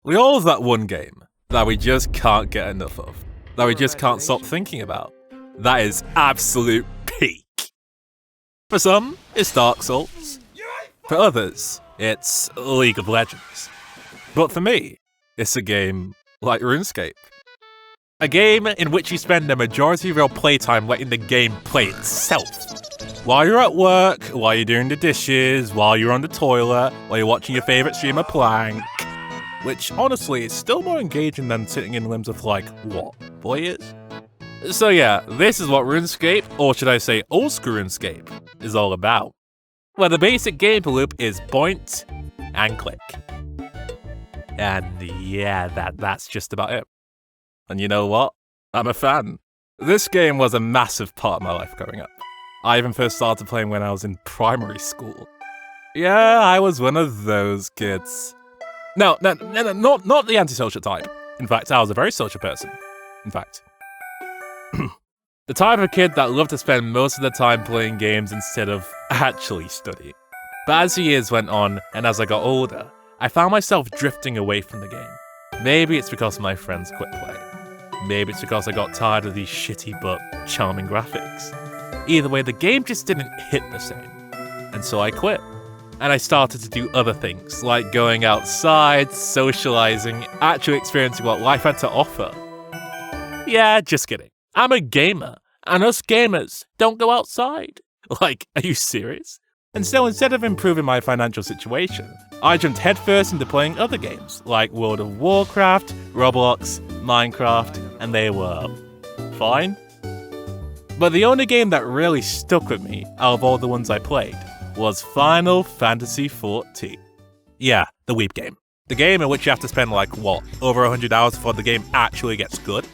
We all have that one game that we just can't get enough of, that we just can't stop thinking about. That is absolute peak. For some, it's Dark Souls. For others, it's League of Legends. But for me, it's a game like RuneScape. A game in which you spend the majority of your playtime letting the game play itself. While you're at work, while you're doing the dishes, while you're on the toilet, while you're watching your favourite streamer plank. Which, honestly, is still more engaging than sitting in limbs of, like, what, 4 years? So yeah, this is what RuneScape, or should I say Oldschool Runescape, is all about. Where the basic gameplay loop is point and click. And yeah, that's just about it. And you know what? I'm a fan. This game was a massive part of my life growing up. I even first started playing when I was in primary school. Yeah, I was one of those kids. No, not the antisocial type. In fact, I was a very social person. In fact, the type of kid that loved to spend most of the time playing games instead of actually studying. But as the years went on, and as I got older, I found myself drifting away from the game. Maybe it's because my friends quit playing. Maybe it's because I got tired of these shitty but charming graphics. Either way, the game just didn't hit the same. And so I quit. And I started to do other things, like going outside, socializing, actually experiencing what life had to offer. Yeah, just kidding. I'm a gamer, and us gamers don't go outside. Like, are you serious? And so instead of improving my financial situation, I jumped headfirst into playing other games, like World of Warcraft, Roblox, Minecraft, and they were fine. But the only game that really stuck with me out of all the ones I played was Final Fantasy XIV. Yeah, the weeb game. The game in which you have to spend like, what, over 100 hours before the game actually gets good.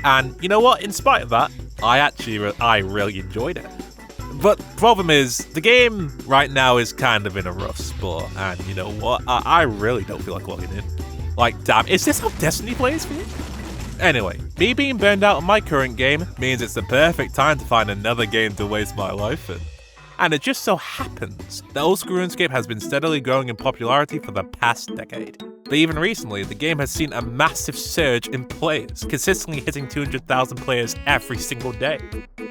And you know what, in spite of that, I really enjoyed it. But problem is, the game right now is kind of in a rough spot, and you know what, I really don't feel like logging in. Like, damn, is this how Destiny plays for me? Anyway, me being burned out on my current game means it's the perfect time to find another game to waste my life in. And it just so happens that Oldschool Runescape has been steadily growing in popularity for the past decade. But even recently, the game has seen a massive surge in players, consistently hitting 200,000 players every single day.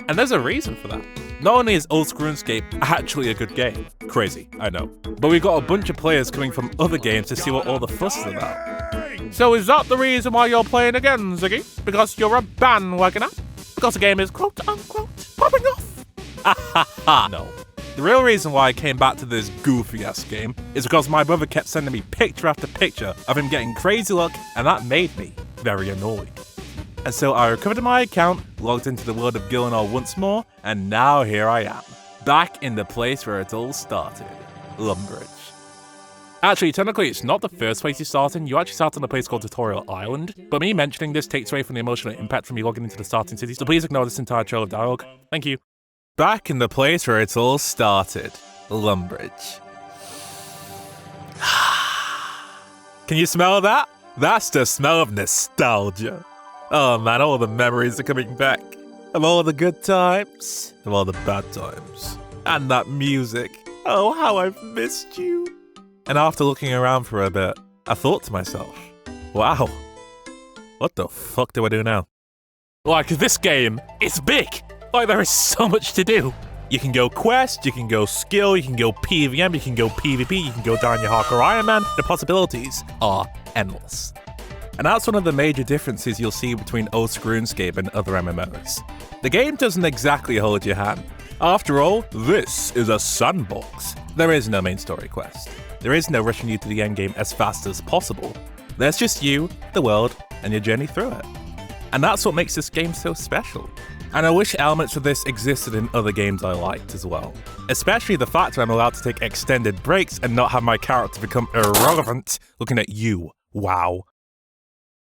And there's a reason for that. Not only is Oldschool Runescape actually a good game, crazy, I know, but we've got a bunch of players coming from other games to see what all the fuss is about. So is that the reason why you're playing again, Ziggy? Because you're a bandwagoner? Because the game is quote-unquote popping off? No. The real reason why I came back to this goofy-ass game is because my brother kept sending me picture after picture of him getting crazy luck, and that made me very annoyed. And so I recovered my account, logged into the world of Gillenor once more, and now here I am, back in the place where it all started, Lumbridge. Actually, technically it's not the first place you start in, you actually start on a place called Dawntrail Island, but me mentioning this takes away from the emotional impact from me logging into the starting city, so please ignore this entire trail of dialogue. Thank you. Back in the place where it all started, Lumbridge. Can you smell that? That's the smell of nostalgia. Oh man, all the memories are coming back. Of all the good times, of all the bad times. And that music. Oh, how I've missed you. And after looking around for a bit, I thought to myself, wow, what the fuck do I do now? Like, this game is big. Like, there is so much to do. You can go quest, you can go skill, you can go PvM, you can go PvP, you can go down your hardcore Iron Man. The possibilities are endless. And that's one of the major differences you'll see between Oldschool Runescape and other MMOs. The game doesn't exactly hold your hand. After all, this is a sandbox. There is no main story quest. There is no rushing you to the endgame as fast as possible. There's just you, the world, and your journey through it. And that's what makes this game so special. And I wish elements of this existed in other games I liked as well. Especially the fact that I'm allowed to take extended breaks and not have my character become irrelevant looking at you. Wow.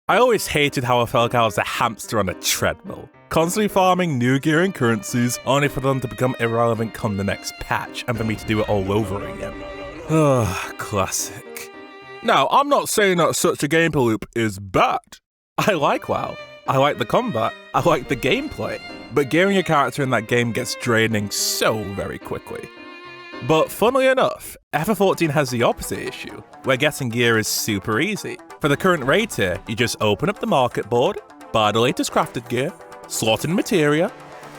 I always hated how I felt like I was a hamster on a treadmill, constantly farming new gear and currencies, only for them to become irrelevant come the next patch, and for me to do it all over again. Ugh, classic. Now, I'm not saying that such a gameplay loop is bad. I like WoW. I like the combat, I like the gameplay, but gearing a character in that game gets draining so very quickly. But funnily enough, FF14 has the opposite issue, where getting gear is super easy. For the current raid tier, you just open up the market board, buy the latest crafted gear, slot in materia,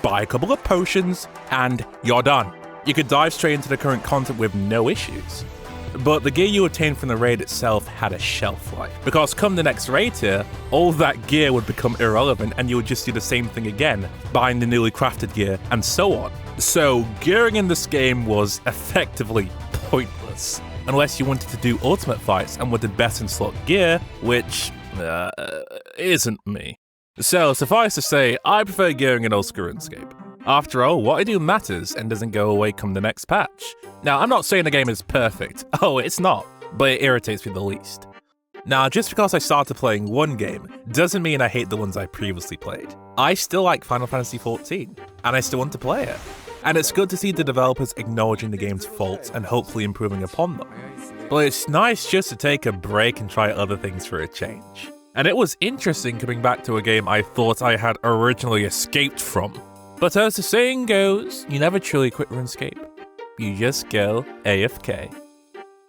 buy a couple of potions, and you're done. You could dive straight into the current content with no issues. But the gear you obtained from the raid itself had a shelf life, because come the next raid tier, all that gear would become irrelevant and you would just do the same thing again, buying the newly crafted gear, and so on. So gearing in this game was effectively pointless, unless you wanted to do ultimate fights and wanted best in slot gear, which isn't me. So suffice to say, I prefer gearing in Oldschool Runescape. After all, what I do matters and doesn't go away come the next patch. Now, I'm not saying the game is perfect. Oh, it's not, but it irritates me the least. Now, just because I started playing one game doesn't mean I hate the ones I previously played. I still like Final Fantasy XIV, and I still want to play it. And it's good to see the developers acknowledging the game's faults and hopefully improving upon them. But it's nice just to take a break and try other things for a change. And it was interesting coming back to a game I thought I had originally escaped from. But as the saying goes, you never truly quit RuneScape. You just go AFK.